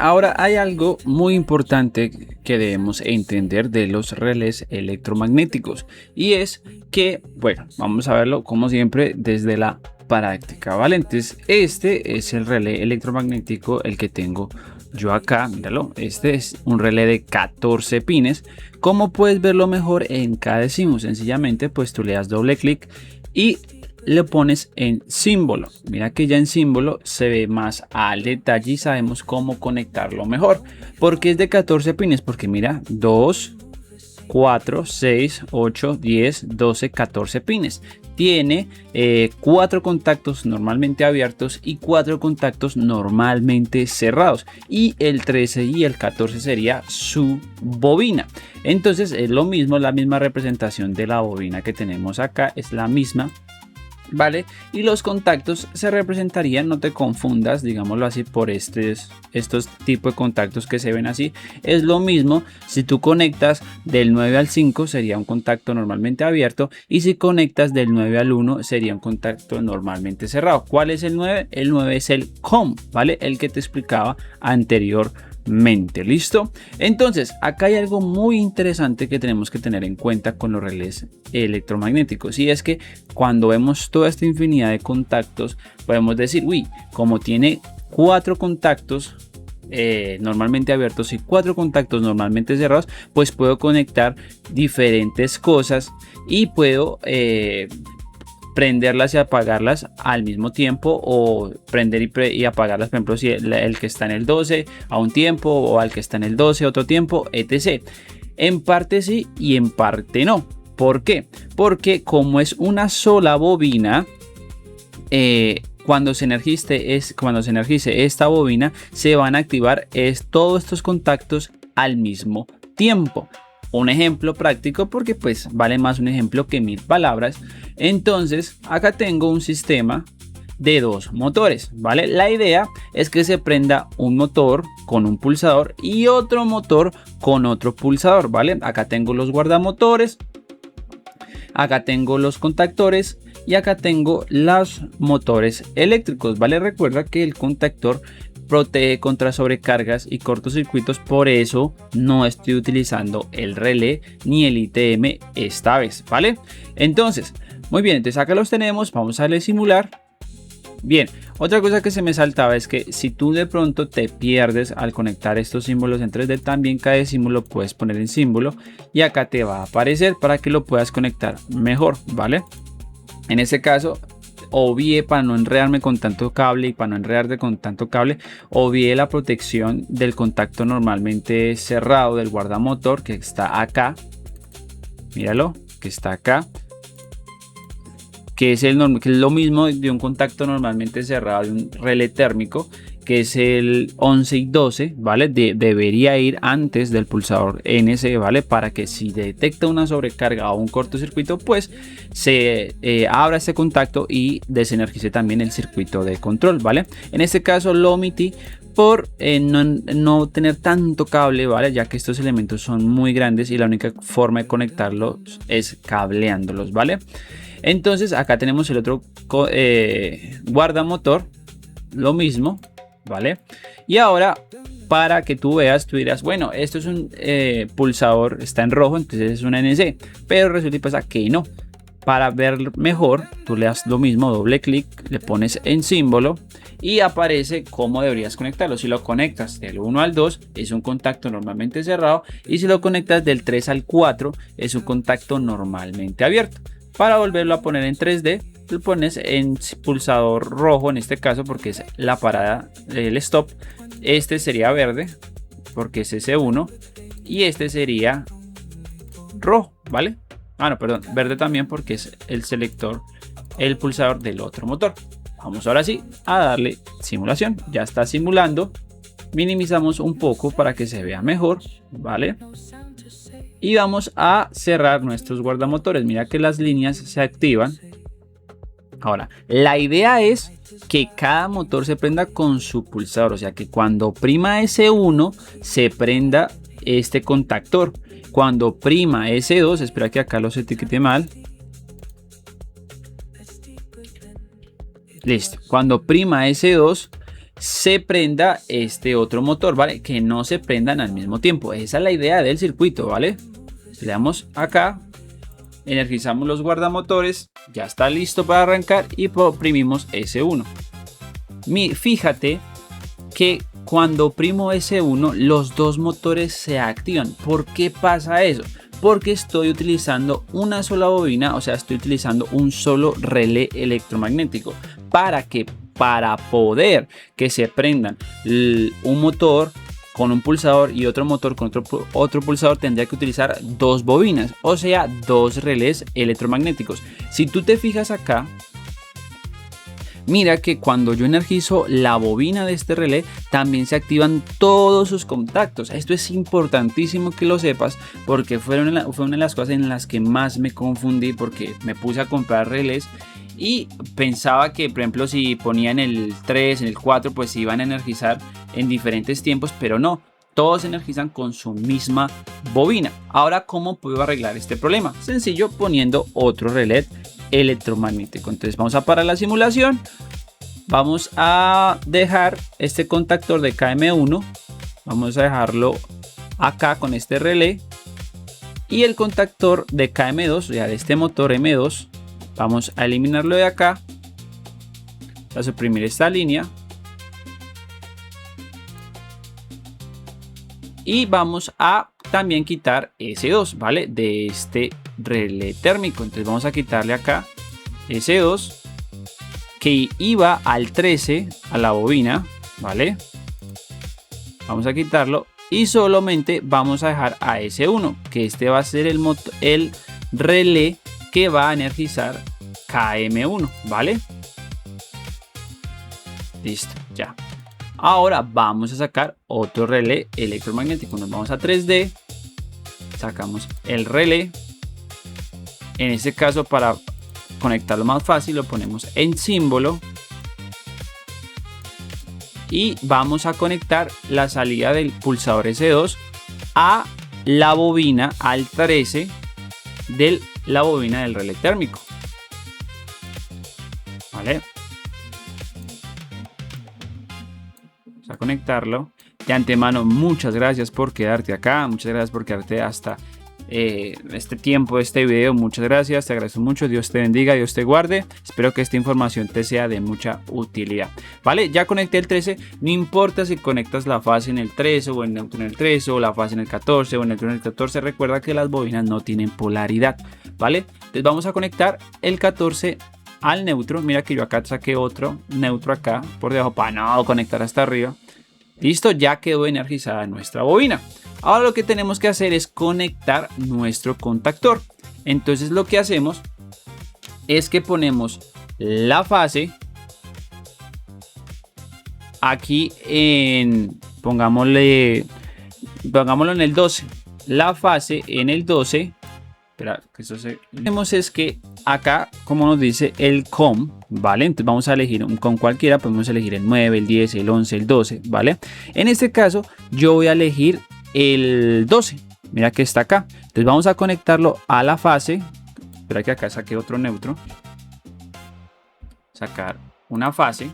ahora hay algo muy importante que debemos entender de los relés electromagnéticos y es que, bueno, vamos a verlo como siempre desde la práctica, ¿vale? Entonces, este es el relé electromagnético, el que tengo yo acá, míralo, este es un relé de 14 pines. ¿Cómo puedes verlo mejor en cada décimo? Sencillamente, pues tú le das doble clic y le pones en símbolo. Mira que ya en símbolo se ve más al detalle y sabemos cómo conectarlo mejor. ¿Por qué es de 14 pines? Porque mira, 2, 4, 6, 8, 10, 12, 14 pines. Tiene 4 contactos normalmente abiertos y 4 contactos normalmente cerrados. Y el 13 y el 14 sería su bobina. Entonces es lo mismo, la misma representación de la bobina que tenemos acá. Es la misma. ¿Vale? Y los contactos se representarían, no te confundas, digámoslo así, por estos tipos de contactos que se ven así. Es lo mismo, si tú conectas del 9 al 5 sería un contacto normalmente abierto, y si conectas del 9 al 1 sería un contacto normalmente cerrado. ¿Cuál es el 9? El 9 es el COM, ¿vale? El que te explicaba anteriormente. ¿Listo? Entonces, acá hay algo muy interesante que tenemos que tener en cuenta con los relés electromagnéticos, y es que cuando vemos toda esta infinidad de contactos podemos decir, uy, como tiene 4 contactos normalmente abiertos y 4 contactos normalmente cerrados, pues puedo conectar diferentes cosas y puedo prenderlas y apagarlas al mismo tiempo, o prender y apagarlas, por ejemplo, si el que está en el 12 a un tiempo, o al que está en el 12 otro tiempo, etc. En parte sí y en parte no. ¿Por qué? Porque como es una sola bobina, cuando se energice esta bobina, se van a activar todos estos contactos al mismo tiempo. Un ejemplo práctico, porque pues vale más un ejemplo que 1000 palabras. Entonces acá tengo un sistema de 2 motores, ¿vale? La idea es que se prenda un motor con un pulsador y otro motor con otro pulsador, ¿vale? Acá tengo los guardamotores, acá tengo los contactores y acá tengo los motores eléctricos, ¿vale? Recuerda que el contactor protege contra sobrecargas y cortocircuitos, por eso no estoy utilizando el relé ni el ITM esta vez, ¿vale? Entonces, muy bien, entonces acá los tenemos, vamos a darle simular. Bien, otra cosa que se me saltaba es que si tú de pronto te pierdes al conectar estos símbolos en 3D, también cada símbolo puedes poner en símbolo y acá te va a aparecer para que lo puedas conectar mejor, ¿vale? En ese caso, obvié, para no enredarme con tanto cable y para no enredarte con tanto cable, obvié la protección del contacto normalmente cerrado del guardamotor que está acá. Míralo, que está acá, que es lo mismo de un contacto normalmente cerrado de un relé térmico, que es el 11 y 12, ¿vale? Debería ir antes del pulsador NC, ¿vale? Para que si detecta una sobrecarga o un cortocircuito, pues se abra este contacto y desenergice también el circuito de control, ¿vale? En este caso lo omití por no tener tanto cable, ¿vale? Ya que estos elementos son muy grandes y la única forma de conectarlos es cableándolos, ¿vale? Entonces acá tenemos el otro guardamotor, lo mismo, ¿vale? Y ahora, para que tú veas, tú dirás, bueno, esto es un pulsador, está en rojo, entonces es una NC, pero resulta y pasa que no. Para ver mejor, tú le das lo mismo, doble clic, le pones en símbolo y aparece cómo deberías conectarlo. Si lo conectas del 1 al 2 es un contacto normalmente cerrado, y si lo conectas del 3 al 4 es un contacto normalmente abierto. Para volverlo a poner en 3D, lo pones en pulsador rojo en este caso, porque es la parada, el stop. Este sería verde porque es S1 y este sería rojo, ¿vale? Ah, no, perdón, verde también porque es el selector, el pulsador del otro motor. Vamos ahora sí a darle simulación. Ya está simulando. Minimizamos un poco para que se vea mejor, ¿vale? Y vamos a cerrar nuestros guardamotores. Mira que las líneas se activan. Ahora, la idea es que cada motor se prenda con su pulsador. O sea que cuando prima S1 se prenda este contactor. Cuando prima S2, espera que acá los etiquete mal. Listo. Cuando prima S2 se prenda este otro motor, ¿vale? Que no se prendan al mismo tiempo. Esa es la idea del circuito, ¿vale? Le damos acá, energizamos los guardamotores, ya está listo para arrancar y oprimimos S1. Fíjate que cuando oprimo S1 los dos motores se activan. ¿Por qué pasa eso? Porque estoy utilizando una sola bobina, o sea, estoy utilizando un solo relé electromagnético. Para poder que se prendan un motor con un pulsador y otro motor con otro pulsador, tendría que utilizar dos bobinas, o sea, dos relés electromagnéticos. Si tú te fijas acá, mira que cuando yo energizo la bobina de este relé, también se activan todos sus contactos. Esto es importantísimo que lo sepas, porque fue una de las cosas en las que más me confundí, porque me puse a comprar relés y pensaba que, por ejemplo, si ponía en el 3, en el 4, pues se iban a energizar en diferentes tiempos, pero no, todos se energizan con su misma bobina. Ahora, ¿cómo puedo arreglar este problema? Sencillo, poniendo otro relé electromagnético. Entonces vamos a parar la simulación, vamos a dejar este contactor de KM1, vamos a dejarlo acá con este relé, y el contactor de KM2, o sea, de este motor M2, vamos a eliminarlo de acá, a suprimir esta línea y vamos a también quitar S2, ¿vale? De este relé térmico. Entonces vamos a quitarle acá S2 que iba al 13 a la bobina, ¿vale? Vamos a quitarlo y solamente vamos a dejar a S1, que este va a ser el relé que va a energizar KM1, ¿vale? Listo, ya. Ahora vamos a sacar otro relé electromagnético. Nos vamos a 3D, sacamos el relé. En este caso, para conectarlo más fácil, lo ponemos en símbolo y vamos a conectar la salida del pulsador S2 a la bobina, al 13 de la bobina del relé térmico, ¿vale? Vamos a conectarlo. De antemano, muchas gracias por quedarte acá, muchas gracias por quedarte hasta este tiempo de este video. Muchas gracias, te agradezco mucho. Dios te bendiga, Dios te guarde. Espero que esta información te sea de mucha utilidad, ¿vale? Ya conecté el 13, no importa si conectas la fase en el 13 o el neutro en el 13 o la fase en el 14 o el neutro en el 14, recuerda que las bobinas no tienen polaridad, ¿vale? Entonces vamos a conectar el 14 al neutro. Mira que yo acá saqué otro neutro acá por debajo para no conectar hasta arriba. Listo, ya quedó energizada nuestra bobina. Ahora lo que tenemos que hacer es conectar nuestro contactor. Entonces lo que hacemos es que ponemos la fase aquí pongámoslo en el 12. La fase en el 12. Espera, que eso se... Lo que hacemos es que acá, como nos dice el COM, ¿vale? Entonces vamos a elegir un COM cualquiera, podemos elegir el 9, el 10, el 11, el 12, ¿vale? En este caso, yo voy a elegir el 12. Mira que está acá. Entonces vamos a conectarlo a la fase. Espera que acá saqué otro neutro. Sacar una fase.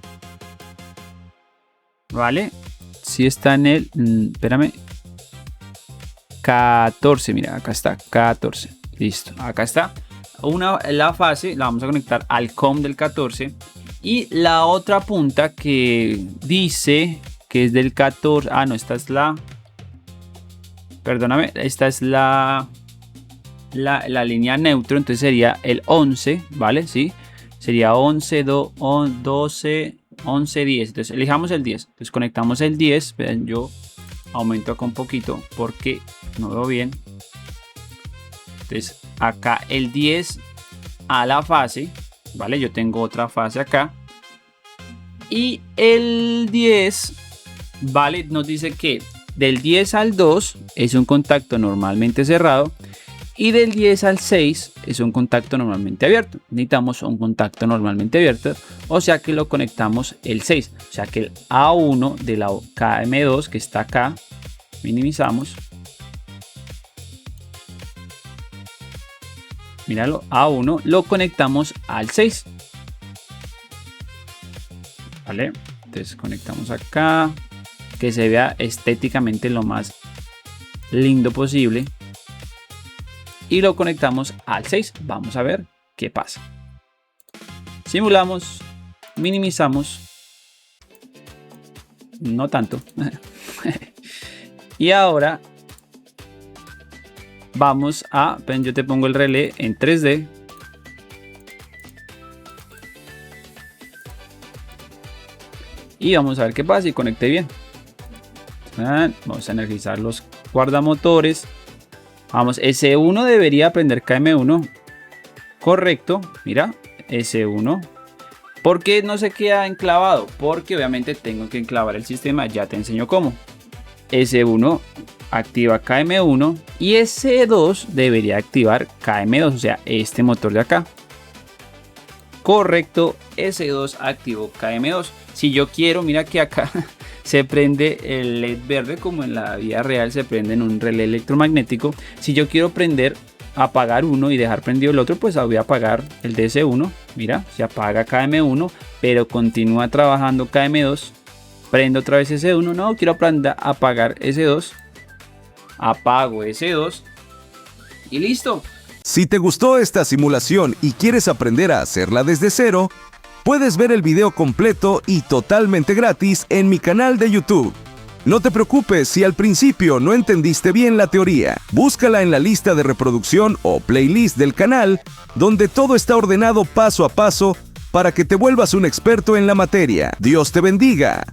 ¿Vale? Si está en el... espérame. 14, mira, acá está, 14. Listo, acá está. La fase la vamos a conectar al COM del 14. Y la otra punta que dice que es del 14. Ah, no, esta es la... Perdóname, esta es la línea neutro. Entonces sería el 11, ¿vale? Sí, sería 11, 12, 11, 10. Entonces elijamos el 10. Entonces conectamos el 10. Vean, yo aumento acá un poquito porque no veo bien. Entonces acá el 10 a la fase, ¿vale? Yo tengo otra fase acá. Y el 10, ¿vale? Nos dice que del 10 al 2 es un contacto normalmente cerrado. Y del 10 al 6 es un contacto normalmente abierto. Necesitamos un contacto normalmente abierto. O sea que lo conectamos el 6. O sea que el A1 de la KM2 que está acá, minimizamos. Míralo, A1 lo conectamos al 6. ¿Vale? Entonces conectamos acá, que se vea estéticamente lo más lindo posible. Y lo conectamos al 6. Vamos a ver qué pasa. Simulamos, minimizamos. No tanto. Y ahora vamos a, yo te pongo el relé en 3D. Y vamos a ver qué pasa y conecte bien. Vamos a energizar los guardamotores. Vamos, S1 debería prender KM1. Correcto, mira, S1. ¿Por qué no se queda enclavado? Porque obviamente tengo que enclavar el sistema, ya te enseño cómo. S1 activa KM1 y S2 debería activar KM2, o sea, este motor de acá. Correcto, S2 activó KM2. Si yo quiero, mira que acá se prende el LED verde como en la vida real se prende en un relé electromagnético. Si yo quiero apagar uno y dejar prendido el otro, pues voy a apagar el DS1. Mira, se apaga KM1, pero continúa trabajando KM2. Prendo otra vez S1. No, quiero apagar S2. Apago S2 y listo. Si te gustó esta simulación y quieres aprender a hacerla desde cero, puedes ver el video completo y totalmente gratis en mi canal de YouTube. No te preocupes si al principio no entendiste bien la teoría. Búscala en la lista de reproducción o playlist del canal, donde todo está ordenado paso a paso para que te vuelvas un experto en la materia. Dios te bendiga.